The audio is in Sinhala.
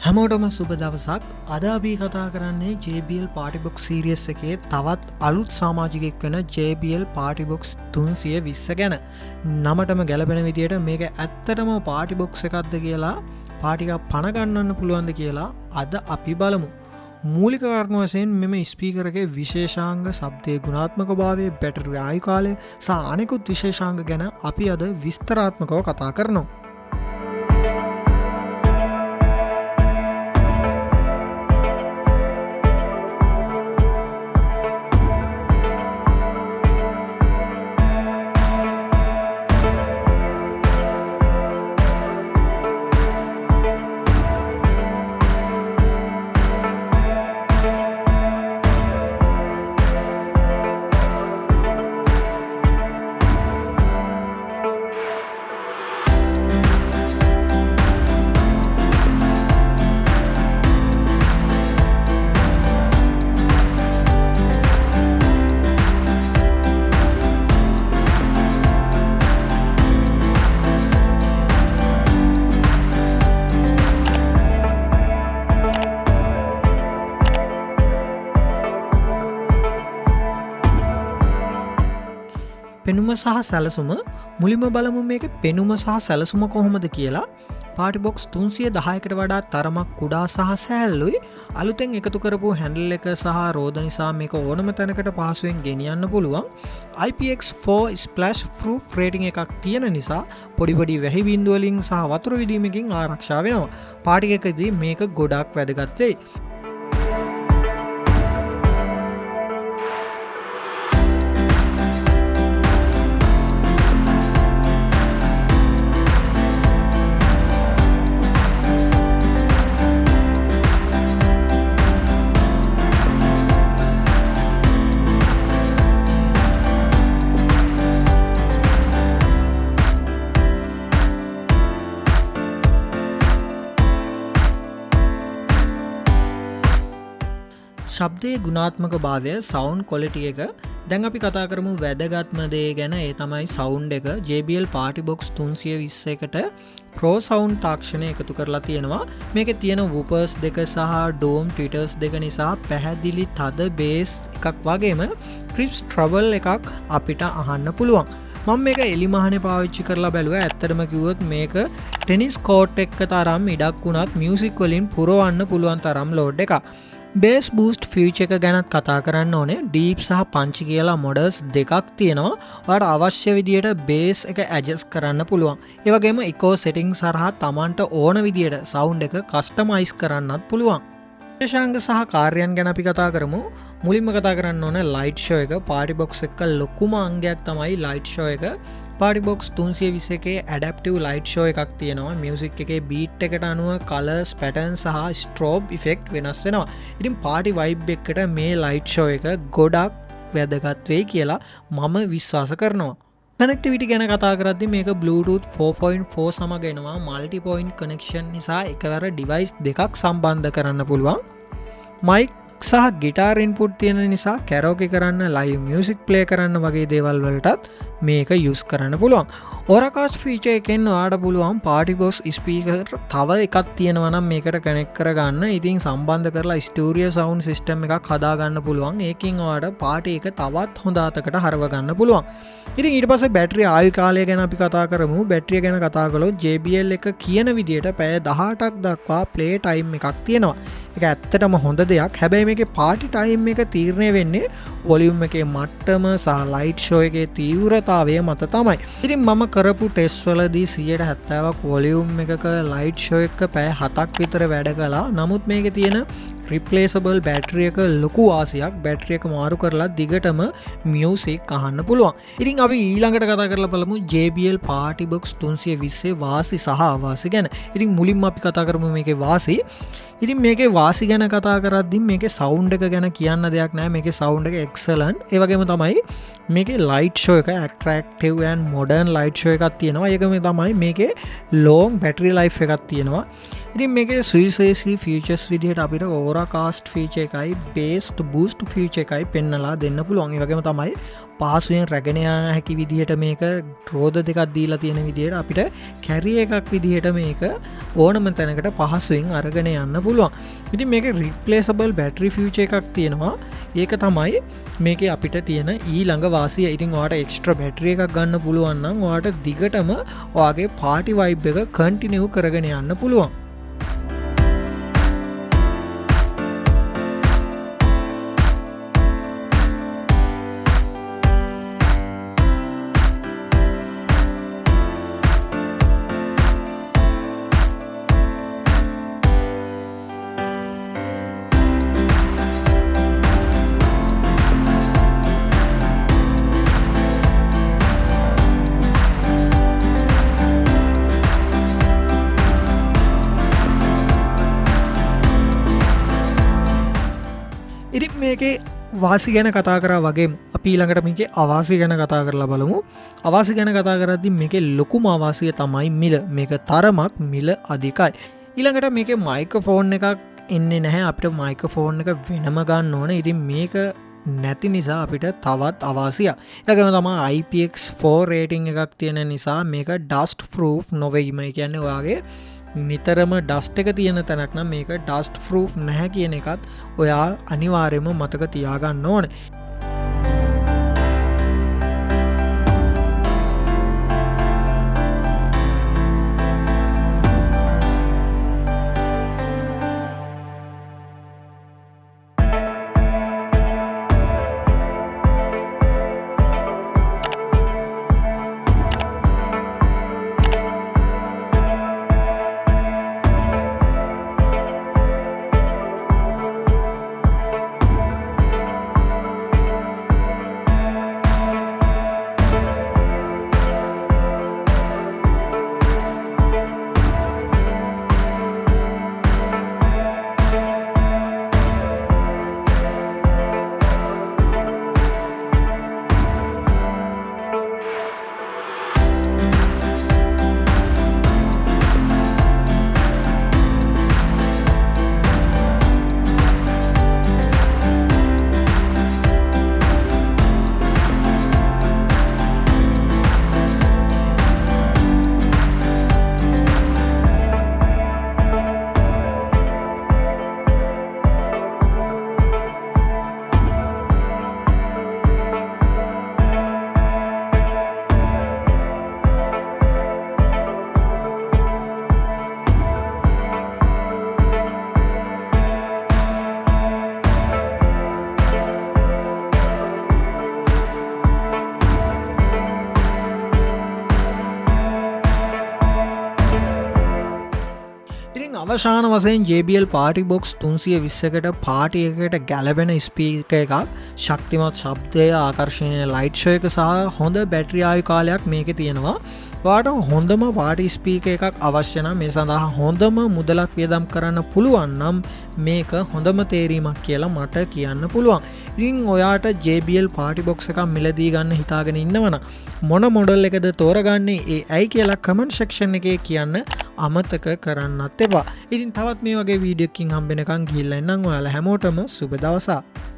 හැමෝටම සුබ දවසක්. අද අපි කතා කරන්නේ JBL Party Box Series එකේ තවත් අලුත් සමාජිකයෙක් වෙන JBL Party Box 320 ගැන. නමටම ගැලපෙන විදියට මේක ඇත්තටම Party Box එකක්ද කියලා, පාටි එකක් පණ ගන්නන්න පුළුවන්ද කියලා අද අපි බලමු. මූලික කාරණ වශයෙන් මෙම ස්පීකර් එකේ විශේෂාංග, ශබ්දයේ ගුණාත්මකභාවය, බැටරි ආයු කාලය සහ අනෙකුත් විශේෂාංග ගැන අපි අද විස්තරාත්මකව කතා කරනවා. පෙනුම සහ සැලසුම. මුලින්ම බලමු මේක පෙනුම සහ සැලසුම කොහොමද කියලා. Party Box 310කට වඩා තරමක් කුඩා සහ සැහැල්ලුයි. අලුතෙන් එකතු කරපු හැන්ඩල් එක සහ රෝද නිසා මේක ඕනම තැනකට පහසුවෙන් ගෙනියන්න පුළුවන්. IPX4 splash proof rating එකක් තියෙන නිසා පොඩි පොඩි වැහි බින්දු වලින් සහ වතුර විදීමකින් ආරක්ෂා වෙනවා. පාටි එකකදී මේක ගොඩක් වැදගත් වෙයි. ශබ්දයේ ගුණාත්මක භාවය, සවුන්ඩ් ක්වොලිටි එක. දැන් අපි කතා කරමු වැදගත්ම දේ ගැන. ඒ තමයි සවුන්ඩ් එක. JBL Party Box 321ට Pro Sound තාක්ෂණය එකතු කරලා තියෙනවා. මේකේ තියෙන වූපර්ස් දෙක සහ ඩෝම් ට්විටර්ස් දෙක නිසා පැහැදිලි තද බේස් එකක් වගේම ක්‍රිස්ප් ට්‍රබල් එකක් අපිට අහන්න පුළුවන්. මම මේක එලි මහනේ පාවිච්චි කරලා බැලුවා. ඇත්තටම කිව්වොත් මේක ටෙනිස් කෝට් එක තරම් ඉඩක් වුණත් මියුසික් වලින් පුරවන්න පුළුවන් තරම් ලෝඩ් එකක්. බේස් බූස්ට් ෆීචර් එක ගැනත් කතා කරන්න ඕනේ. ඩීප් සහ පංච් කියලා මොඩල්ස් දෙකක් තියෙනවා. ඔයාලට අවශ්‍ය විදියට බේස් එක ඇඩ්ජස්ට් කරන්න පුළුවන්. ඒ වගේම ඉකෝ සෙටින්ග්ස් හරහා Tamanට ඕන විදියට සවුන්ඩ් එක කස්ටමයිස් කරන්නත් පුළුවන්. විශේෂාංග සහ කාර්යයන් ගැන අපි කතා කරමු. මුලින්ම කතා කරන්න ඕනේ ලයිට් ෂෝ එක. Party Box එක ලොකුම අංගයක් තමයි ලයිට් ෂෝ එක. Party Box 320 එකේ ඇඩැප්ටිව් ලයිට් ෂෝ එකක් තියෙනවා. මියුසික් එකේ බීට් එකට අනුව කලර්ස්, පැටර්න් සහ ස්ට්‍රෝබ් ඉෆෙක්ට් වෙනස් වෙනවා. ඉතින් පාටි වයිබ් එකකට මේ ලයිට් ෂෝ එක ගොඩක් වැදගත් වෙයි කියලා මම විශ්වාස කරනවා. කනෙක්ටිවිටි ගැන කතා කරද්දි මේක Bluetooth 4.4 සමග එනවා. මල්ටි පොයින්ට් කනෙක්ෂන් නිසා එකවර ඩිවයිස් දෙකක් සම්බන්ධ කරන්න පුළුවන්. මයික් සහ ගිටාර් ඉන්පුට් තියෙන නිසා කැරෝකේ කරන්න, ලයිව් මියුසික් ප්ලේ කරන්න වගේ දේවල් වලටත් මේක යූස් කරන්න පුළුවන්. Auracast ෆීචර් එකෙන් ඔයාලට පුළුවන් Party Box ස්පීකර් තව එකක් තියෙනවා නම් මේකට කනෙක්ට් කරගන්න. ඉතින් සම්බන්ධ කරලා ස්ටීරියෝ සවුන්ඩ් සිස්ටම් එකක් හදා ගන්න පුළුවන්. ඒකෙන් ඔයාලට පාටි එක තවත් හොඳ අතකට හරව ගන්න පුළුවන්. ඉතින් ඊට පස්සේ බැටරි ආයු කාලය ගැන අපි කතා කරමු. බැටරිය ගැන කතා කළොත් JBL එක කියන විදියට පැය 18ක් දක්වා ප්ලේ ටයිම් එකක් තියෙනවා. ඒක ඇත්තටම හොඳ දෙයක්. හැබැයි මේකේ පාටි ටයිම් එක තීරණය වෙන්නේ වොලියුම් එකේ මට්ටම සහ ලයිට් ෂෝ එකේ තීව්‍රතාවය මත තමයි. ඉතින් මම කරපු ටෙස්ට් වලදී 170ක් වොලියුම් එකක ලයිට් ෂෝ එක පැය 7ක් විතර වැඩ කළා. නමුත් මේකේ තියෙන රිප්ලේසබල් බැටරි එක ලොකු වාසියක්. බැටරි එක මාරු කරලා දිගටම මියුසික් අහන්න පුළුවන්. ඉතින් අපි ඊළඟට කතා කරලා බලමු JBL Party Box 320 වාසි සහ අවාසි ගැන. ඉතින් මුලින්ම අපි කතා කරමු මේකේ වාසි. ඉතින් මේකේ වාසි ගැන කතා කරද්දී මේකේ සවුන්ඩ් එක ගැන කියන්න දෙයක් නැහැ. මේකේ සවුන්ඩ් එක එක්සලන්ට්. ඒ වගේම තමයි මේකේ ලයිට් ෂෝ එක attractive and modern light show එකක් තියෙනවා. ඒකම තමයි මේකේ ලොන්ග් බැටරි ලයිෆ් එකක් තියෙනවා. ඉතින් මේකේ සුවිශේෂී ෆීචර්ස් විදිහට අපිට ඕරා කාස්ට් ෆීචර් එකයි බේස්ඩ් බූස්ට් ෆීචර් එකයි පෙන්නලා දෙන්න පුළුවන්. ඒ වගේම තමයි පහසුවෙන් රැගෙන යා හැකි විදිහට මේක රෝද දෙකක් දීලා තියෙන විදිහට අපිට කැරිය එකක් විදිහට මේක ඕනම තැනකට පහසුවෙන් අරගෙන යන්න පුළුවන්. ඉතින් මේකේ රිප්ලේසබල් බැටරි ෆීචර් එකක් තියෙනවා. ඒක තමයි මේකේ අපිට තියෙන ඊළඟ වාසිය. ඉතින් ඔයාට එක්ස්ට්‍රා බැටරි එකක් ගන්න පුළුවන් නම් ඔයාට දිගටම ඔයාගේ පාටි වයිබ් එක කන්ටිනියු කරගෙන යන්න පුළුවන්. ඉතින් මේකේ වාසි ගැන කතා කරා වගේ අපි ඊළඟට මේකේ අවාසි ගැන කතා කරලා බලමු. අවාසි ගැන කතා කරද්දී මේකේ ලොකුම අවාසිය තමයි මිල. මේක තරමක් මිල අධිකයි. ඊළඟට මේකේ මයික්‍රොෆෝන් එකක් එන්නේ නැහැ. අපිට මයික්‍රොෆෝන් එක වෙනම ගන්න ඕනේ. ඉතින් මේක නැති නිසා අපිට තවත් අවාසියක්. ඒකම තමයි IPX4 රේටිං එකක් තියෙන නිසා මේක ඩස්ට් ප්‍රූෆ් නොවේයිම. ඒ කියන්නේ ඔයාගේ නිතරම ඩස්ට් එක තියෙන තැනක් නම් මේක ඩස්ට් ප්‍රූෆ් නැහැ කියන එකත් ඔයා අනිවාර්යයෙන්ම මතක තියාගන්න ඕනේ. අවසාන වශයෙන් JBL පාටි බොක්ස් 320කට පාටි එකකට ගැලපෙන ස්පීකර් එකක්, ශක්තිමත් ශබ්දය, ආකර්ෂණීය ලයිට් ෂෝ එක සහ හොඳ බැටරි ආයු කාලයක් මේකේ තියෙනවා. ඔයාට හොඳම පාටි ස්පීකර් එකක් අවශ්‍ය නම් මේ සඳහා හොඳම මුදලක් වියදම් කරන්න පුළුවන් නම් මේක හොඳම තේරීමක් කියලා මට කියන්න පුළුවන්. ඉතින් ඔයාට JBL පාටි බොක්ස් එකක් මිලදී ගන්න හිතාගෙන ඉන්නවනම් මොන මොඩල් එකද තෝරගන්නේ ඒ ඇයි කියලා කමෙන්ට් සෙක්ෂන් එකේ කියන්න අමතක කරන්නත් එපා. ඉතින් තවත් මේ වගේ වීඩියෝ එකකින් හම්බෙනකන් ගිහිල්ලා එන්නම්. ඔයාලා හැමෝටම සුබ දවසක්.